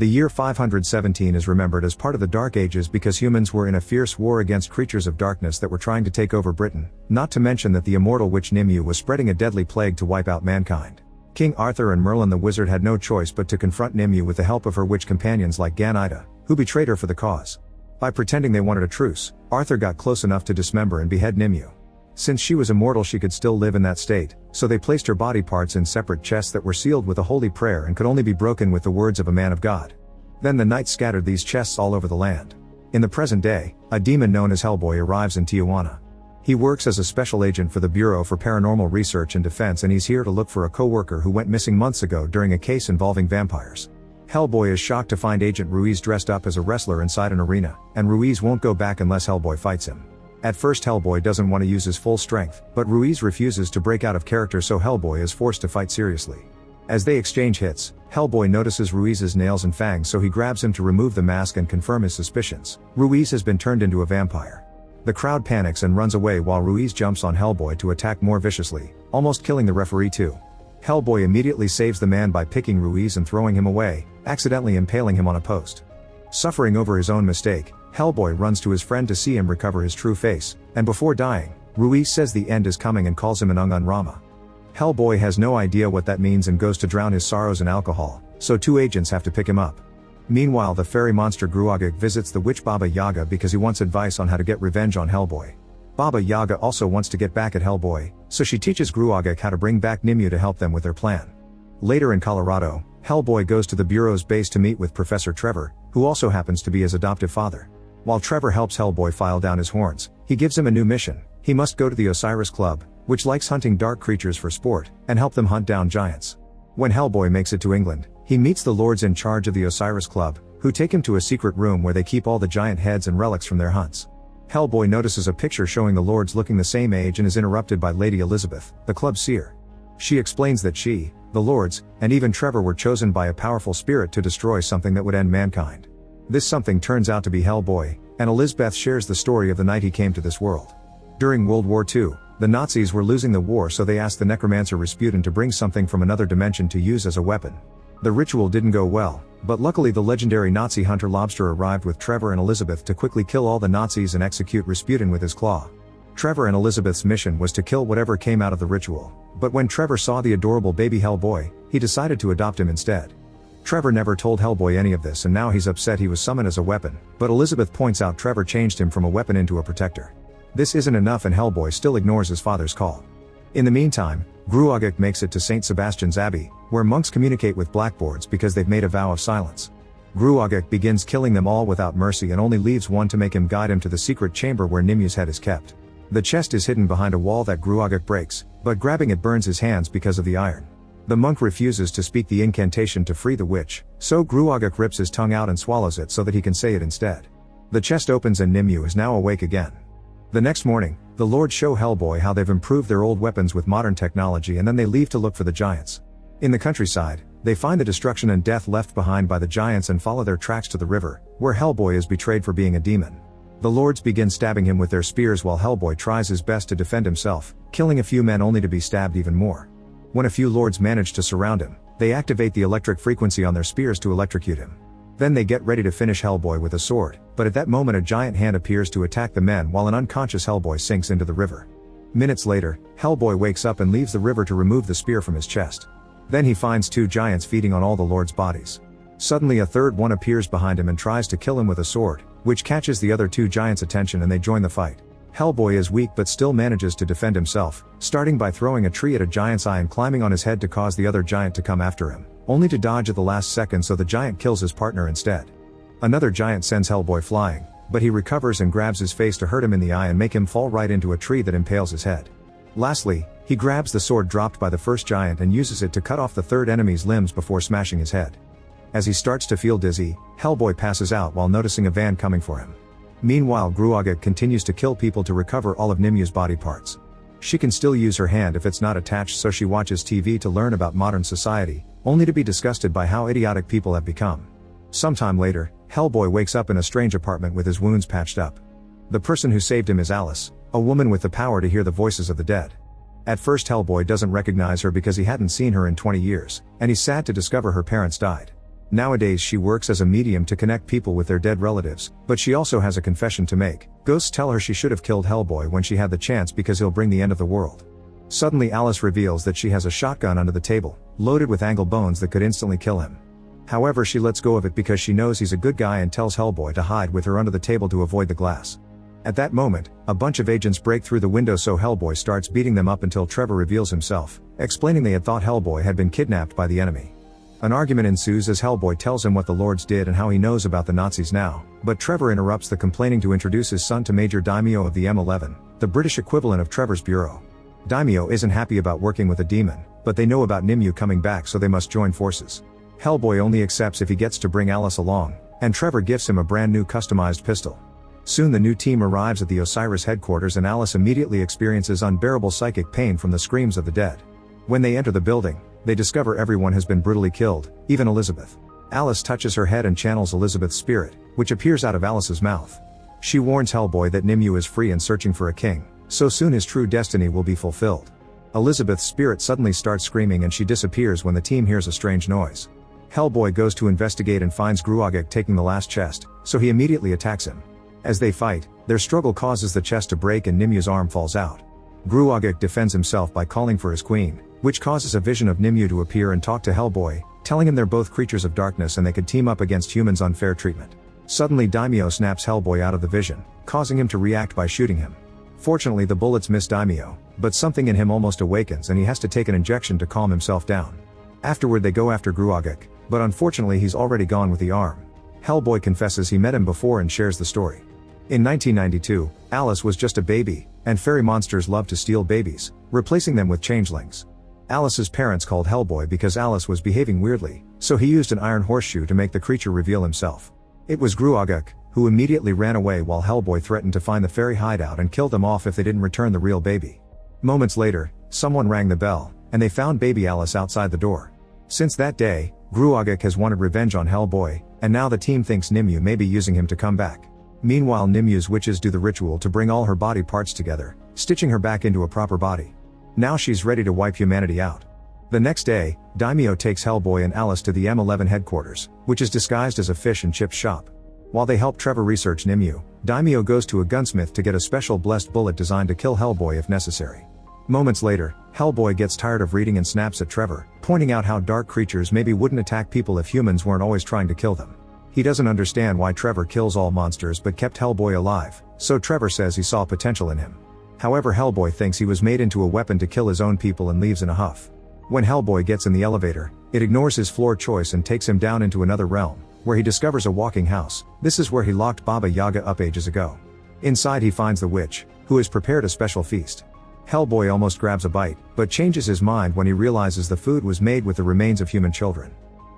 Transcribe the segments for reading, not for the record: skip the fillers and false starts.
The year 517 is remembered as part of the Dark Ages because humans were in a fierce war against creatures of darkness that were trying to take over Britain, not to mention that the immortal witch Nimue was spreading a deadly plague to wipe out mankind. King Arthur and Merlin the wizard had no choice but to confront Nimue with the help of her witch companions like Ganida, who betrayed her for the cause. By pretending they wanted a truce, Arthur got close enough to dismember and behead Nimue. Since she was immortal she could still live in that state, so they placed her body parts in separate chests that were sealed with a holy prayer and could only be broken with the words of a man of God. Then the knights scattered these chests all over the land. In the present day, a demon known as Hellboy arrives in Tijuana. He works as a special agent for the Bureau for Paranormal Research and Defense, and he's here to look for a co-worker who went missing months ago during a case involving vampires. Hellboy is shocked to find Agent Ruiz dressed up as a wrestler inside an arena, and Ruiz won't go back unless Hellboy fights him. At first Hellboy doesn't want to use his full strength, but Ruiz refuses to break out of character, so Hellboy is forced to fight seriously. As they exchange hits, Hellboy notices Ruiz's nails and fangs, so he grabs him to remove the mask and confirm his suspicions. Ruiz has been turned into a vampire. The crowd panics and runs away while Ruiz jumps on Hellboy to attack more viciously, almost killing the referee too. Hellboy immediately saves the man by picking Ruiz and throwing him away, accidentally impaling him on a post. Suffering over his own mistake, Hellboy runs to his friend to see him recover his true face, and before dying, Ruiz says the end is coming and calls him an Ungun Rama. Hellboy has no idea what that means and goes to drown his sorrows in alcohol, so two agents have to pick him up. Meanwhile, the fairy monster Gruagach visits the witch Baba Yaga because he wants advice on how to get revenge on Hellboy. Baba Yaga also wants to get back at Hellboy, so she teaches Gruagach how to bring back Nimue to help them with their plan. Later in Colorado, Hellboy goes to the Bureau's base to meet with Professor Trevor, who also happens to be his adoptive father. While Trevor helps Hellboy file down his horns, he gives him a new mission. He must go to the Osiris Club, which likes hunting dark creatures for sport, and help them hunt down giants. When Hellboy makes it to England, he meets the lords in charge of the Osiris Club, who take him to a secret room where they keep all the giant heads and relics from their hunts. Hellboy notices a picture showing the lords looking the same age and is interrupted by Lady Elizabeth, the club seer. She explains that she, the lords, and even Trevor were chosen by a powerful spirit to destroy something that would end mankind. This something turns out to be Hellboy, and Elizabeth shares the story of the night he came to this world. During World War II, the Nazis were losing the war, so they asked the necromancer Rasputin to bring something from another dimension to use as a weapon. The ritual didn't go well, but luckily the legendary Nazi hunter Lobster arrived with Trevor and Elizabeth to quickly kill all the Nazis and execute Rasputin with his claw. Trevor and Elizabeth's mission was to kill whatever came out of the ritual, but when Trevor saw the adorable baby Hellboy, he decided to adopt him instead. Trevor never told Hellboy any of this, and now he's upset he was summoned as a weapon, but Elizabeth points out Trevor changed him from a weapon into a protector. This isn't enough and Hellboy still ignores his father's call. In the meantime, Gruagach makes it to St. Sebastian's Abbey, where monks communicate with blackboards because they've made a vow of silence. Gruagach begins killing them all without mercy and only leaves one to make him guide him to the secret chamber where Nimue's head is kept. The chest is hidden behind a wall that Gruagach breaks, but grabbing it burns his hands because of the iron. The monk refuses to speak the incantation to free the witch, so Gruagach rips his tongue out and swallows it so that he can say it instead. The chest opens and Nimue is now awake again. The next morning, the lords show Hellboy how they've improved their old weapons with modern technology, and then they leave to look for the giants. In the countryside, they find the destruction and death left behind by the giants and follow their tracks to the river, where Hellboy is betrayed for being a demon. The lords begin stabbing him with their spears while Hellboy tries his best to defend himself, killing a few men only to be stabbed even more. When a few lords manage to surround him, they activate the electric frequency on their spears to electrocute him. Then they get ready to finish Hellboy with a sword, but at that moment a giant hand appears to attack the men while an unconscious Hellboy sinks into the river. Minutes later, Hellboy wakes up and leaves the river to remove the spear from his chest. Then he finds two giants feeding on all the lords' bodies. Suddenly a third one appears behind him and tries to kill him with a sword, which catches the other two giants' attention and they join the fight. Hellboy is weak but still manages to defend himself, starting by throwing a tree at a giant's eye and climbing on his head to cause the other giant to come after him, only to dodge at the last second so the giant kills his partner instead. Another giant sends Hellboy flying, but he recovers and grabs his face to hurt him in the eye and make him fall right into a tree that impales his head. Lastly, he grabs the sword dropped by the first giant and uses it to cut off the third enemy's limbs before smashing his head. As he starts to feel dizzy, Hellboy passes out while noticing a van coming for him. Meanwhile, Gruagach continues to kill people to recover all of Nimue's body parts. She can still use her hand if it's not attached, so she watches TV to learn about modern society, only to be disgusted by how idiotic people have become. Sometime later, Hellboy wakes up in a strange apartment with his wounds patched up. The person who saved him is Alice, a woman with the power to hear the voices of the dead. At first Hellboy doesn't recognize her because he hadn't seen her in 20 years, and he's sad to discover her parents died. Nowadays she works as a medium to connect people with their dead relatives, but she also has a confession to make. Ghosts tell her she should have killed Hellboy when she had the chance because he'll bring the end of the world. Suddenly Alice reveals that she has a shotgun under the table, loaded with angle bones that could instantly kill him. However, she lets go of it because she knows he's a good guy and tells Hellboy to hide with her under the table to avoid the glass. At that moment, a bunch of agents break through the window, so Hellboy starts beating them up until Trevor reveals himself, explaining they had thought Hellboy had been kidnapped by the enemy. An argument ensues as Hellboy tells him what the Lords did and how he knows about the Nazis now, but Trevor interrupts the complaining to introduce his son to Major Daimyo of the M11, the British equivalent of Trevor's bureau. Daimyo isn't happy about working with a demon, but they know about Nimue coming back, so they must join forces. Hellboy only accepts if he gets to bring Alice along, and Trevor gifts him a brand new customized pistol. Soon the new team arrives at the Osiris headquarters and Alice immediately experiences unbearable psychic pain from the screams of the dead. When they enter the building, they discover everyone has been brutally killed, even Elizabeth. Alice touches her head and channels Elizabeth's spirit, which appears out of Alice's mouth. She warns Hellboy that Nimue is free and searching for a king, so soon his true destiny will be fulfilled. Elizabeth's spirit suddenly starts screaming and she disappears when the team hears a strange noise. Hellboy goes to investigate and finds Gruagik taking the last chest, so he immediately attacks him. As they fight, their struggle causes the chest to break and Nimue's arm falls out. Gruagik defends himself by calling for his queen, which causes a vision of Nimue to appear and talk to Hellboy, telling him they're both creatures of darkness and they could team up against humans' unfair treatment. Suddenly Daimyo snaps Hellboy out of the vision, causing him to react by shooting him. Fortunately the bullets miss Daimyo, but something in him almost awakens and he has to take an injection to calm himself down. Afterward they go after Gruagik, but unfortunately he's already gone with the arm. Hellboy confesses he met him before and shares the story. In 1992, Alice was just a baby, and fairy monsters love to steal babies, replacing them with changelings. Alice's parents called Hellboy because Alice was behaving weirdly, so he used an iron horseshoe to make the creature reveal himself. It was Gruagik, who immediately ran away while Hellboy threatened to find the fairy hideout and kill them off if they didn't return the real baby. Moments later, someone rang the bell, and they found baby Alice outside the door. Since that day, Gruagik has wanted revenge on Hellboy, and now the team thinks Nimue may be using him to come back. Meanwhile Nimue's witches do the ritual to bring all her body parts together, stitching her back into a proper body. Now she's ready to wipe humanity out. The next day, Daimyo takes Hellboy and Alice to the M11 headquarters, which is disguised as a fish and chips shop. While they help Trevor research Nimue, Daimyo goes to a gunsmith to get a special blessed bullet designed to kill Hellboy if necessary. Moments later, Hellboy gets tired of reading and snaps at Trevor, pointing out how dark creatures maybe wouldn't attack people if humans weren't always trying to kill them. He doesn't understand why Trevor kills all monsters but kept Hellboy alive, so Trevor says he saw potential in him. However, Hellboy thinks he was made into a weapon to kill his own people and leaves in a huff. When Hellboy gets in the elevator, it ignores his floor choice and takes him down into another realm, where he discovers a walking house. This is where he locked Baba Yaga up ages ago. Inside he finds the witch, who has prepared a special feast. Hellboy almost grabs a bite, but changes his mind when he realizes the food was made with the remains of human children.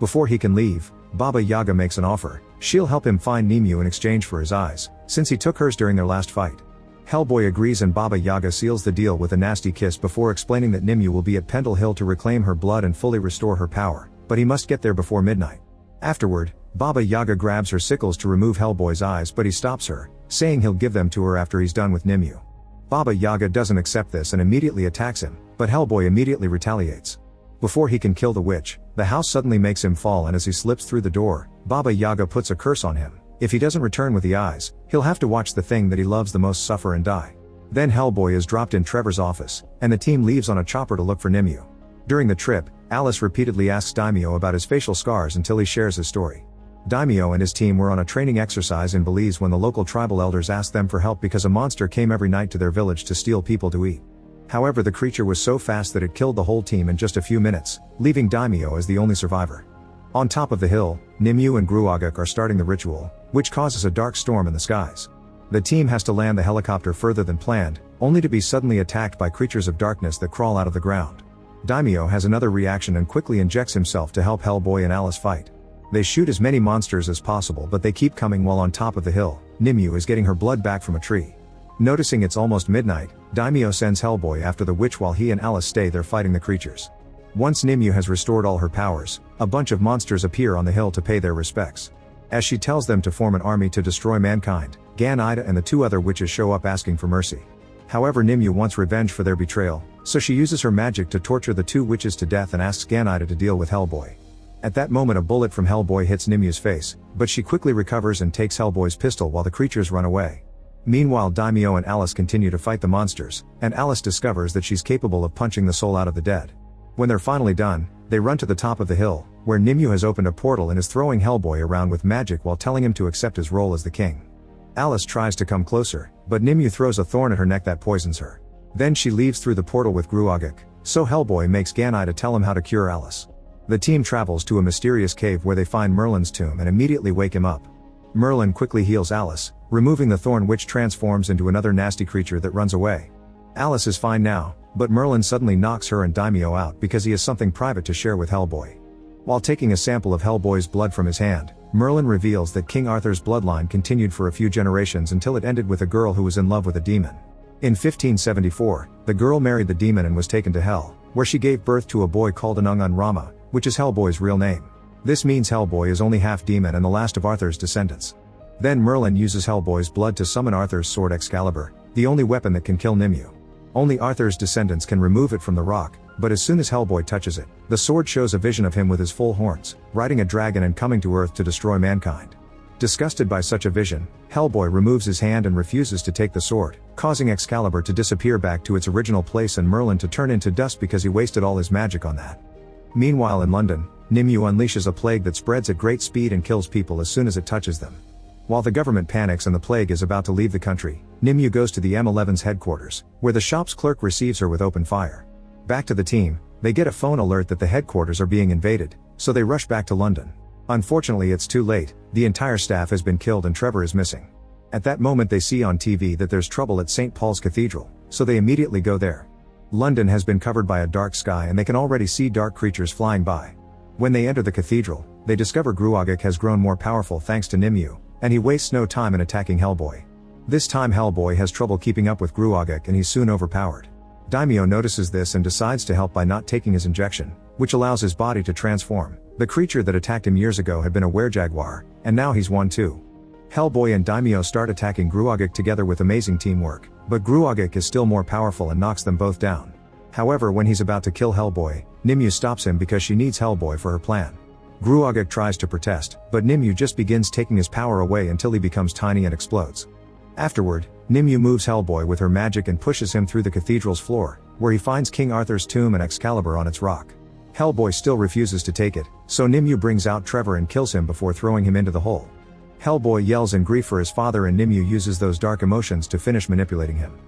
Before he can leave, Baba Yaga makes an offer. She'll help him find Nimue in exchange for his eyes, since he took hers during their last fight. Hellboy agrees and Baba Yaga seals the deal with a nasty kiss before explaining that Nimue will be at Pendle Hill to reclaim her blood and fully restore her power, but he must get there before midnight. Afterward, Baba Yaga grabs her sickles to remove Hellboy's eyes, but he stops her, saying he'll give them to her after he's done with Nimue. Baba Yaga doesn't accept this and immediately attacks him, but Hellboy immediately retaliates. Before he can kill the witch, the house suddenly makes him fall, and as he slips through the door, Baba Yaga puts a curse on him. If he doesn't return with the eyes, he'll have to watch the thing that he loves the most suffer and die. Then Hellboy is dropped in Trevor's office, and the team leaves on a chopper to look for Nimue. During the trip, Alice repeatedly asks Daimyo about his facial scars until he shares his story. Daimyo and his team were on a training exercise in Belize when the local tribal elders asked them for help because a monster came every night to their village to steal people to eat. However, the creature was so fast that it killed the whole team in just a few minutes, leaving Daimyo as the only survivor. On top of the hill, Nimue and Gruagik are starting the ritual, which causes a dark storm in the skies. The team has to land the helicopter further than planned, only to be suddenly attacked by creatures of darkness that crawl out of the ground. Daimyo has another reaction and quickly injects himself to help Hellboy and Alice fight. They shoot as many monsters as possible, but they keep coming while on top of the hill. Nimue is getting her blood back from a tree. Noticing it's almost midnight, Daimyo sends Hellboy after the witch while he and Alice stay there fighting the creatures. Once Nimue has restored all her powers, a bunch of monsters appear on the hill to pay their respects. As she tells them to form an army to destroy mankind, Gan-Ida and the two other witches show up asking for mercy. However, Nimue wants revenge for their betrayal, so she uses her magic to torture the two witches to death and asks Gan-Ida to deal with Hellboy. At that moment a bullet from Hellboy hits Nimu's face, but she quickly recovers and takes Hellboy's pistol while the creatures run away. Meanwhile Daimyo and Alice continue to fight the monsters, and Alice discovers that she's capable of punching the soul out of the dead. When they're finally done, they run to the top of the hill, where Nimue has opened a portal and is throwing Hellboy around with magic while telling him to accept his role as the king. Alice tries to come closer, but Nimue throws a thorn at her neck that poisons her. Then she leaves through the portal with Gruagik, so Hellboy makes Ganai to tell him how to cure Alice. The team travels to a mysterious cave where they find Merlin's tomb and immediately wake him up. Merlin quickly heals Alice, removing the thorn which transforms into another nasty creature that runs away. Alice is fine now, but Merlin suddenly knocks her and Daimyo out because he has something private to share with Hellboy. While taking a sample of Hellboy's blood from his hand, Merlin reveals that King Arthur's bloodline continued for a few generations until it ended with a girl who was in love with a demon. In 1574, the girl married the demon and was taken to Hell, where she gave birth to a boy called Anungun Rama, which is Hellboy's real name. This means Hellboy is only half demon and the last of Arthur's descendants. Then Merlin uses Hellboy's blood to summon Arthur's sword Excalibur, the only weapon that can kill Nimue. Only Arthur's descendants can remove it from the rock, but as soon as Hellboy touches it, the sword shows a vision of him with his full horns, riding a dragon and coming to Earth to destroy mankind. Disgusted by such a vision, Hellboy removes his hand and refuses to take the sword, causing Excalibur to disappear back to its original place and Merlin to turn into dust because he wasted all his magic on that. Meanwhile in London, Nimue unleashes a plague that spreads at great speed and kills people as soon as it touches them. While the government panics and the plague is about to leave the country, Nimue goes to the M11's headquarters, where the shop's clerk receives her with open fire. Back to the team, they get a phone alert that the headquarters are being invaded, so they rush back to London. Unfortunately it's too late, the entire staff has been killed and Trevor is missing. At that moment they see on TV that there's trouble at St. Paul's Cathedral, so they immediately go there. London has been covered by a dark sky and they can already see dark creatures flying by. When they enter the cathedral, they discover Gruagik has grown more powerful thanks to Nimue, and he wastes no time in attacking Hellboy. This time Hellboy has trouble keeping up with Gruagik and he's soon overpowered. Daimyo notices this and decides to help by not taking his injection, which allows his body to transform. The creature that attacked him years ago had been a werejaguar, and now he's one too. Hellboy and Daimyo start attacking Gruagik together with amazing teamwork, but Gruagik is still more powerful and knocks them both down. However, when he's about to kill Hellboy, Nimue stops him because she needs Hellboy for her plan. Gruagik tries to protest, but Nimue just begins taking his power away until he becomes tiny and explodes. Afterward, Nimue moves Hellboy with her magic and pushes him through the cathedral's floor, where he finds King Arthur's tomb and Excalibur on its rock. Hellboy still refuses to take it, so Nimue brings out Trevor and kills him before throwing him into the hole. Hellboy yells in grief for his father and Nimue uses those dark emotions to finish manipulating him.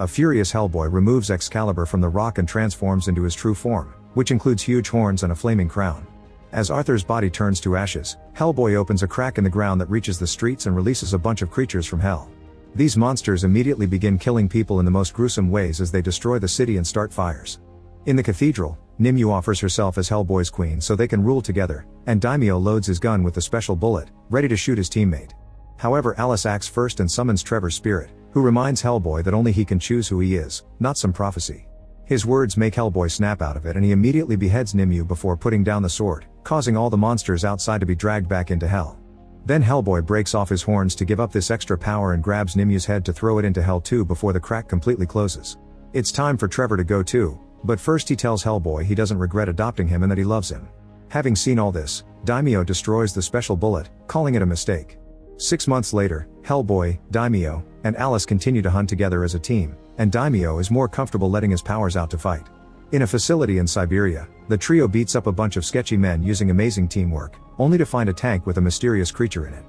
A furious Hellboy removes Excalibur from the rock and transforms into his true form, which includes huge horns and a flaming crown. As Arthur's body turns to ashes, Hellboy opens a crack in the ground that reaches the streets and releases a bunch of creatures from hell. These monsters immediately begin killing people in the most gruesome ways as they destroy the city and start fires. In the cathedral, Nimue offers herself as Hellboy's queen so they can rule together, and Daimyo loads his gun with the special bullet, ready to shoot his teammate. However, Alice acts first and summons Trevor's spirit, who reminds Hellboy that only he can choose who he is, not some prophecy. His words make Hellboy snap out of it and he immediately beheads Nimue before putting down the sword, causing all the monsters outside to be dragged back into hell. Then Hellboy breaks off his horns to give up this extra power and grabs Nimue's head to throw it into hell too before the crack completely closes. It's time for Trevor to go too, but first he tells Hellboy he doesn't regret adopting him and that he loves him. Having seen all this, Daimyo destroys the special bullet, calling it a mistake. 6 months later, Hellboy, Daimyo, and Alice continue to hunt together as a team, and Daimyo is more comfortable letting his powers out to fight. In a facility in Siberia, the trio beats up a bunch of sketchy men using amazing teamwork, only to find a tank with a mysterious creature in it.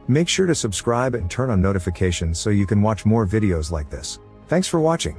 Make sure to subscribe and turn on notifications so you can watch more videos like this. Thanks for watching.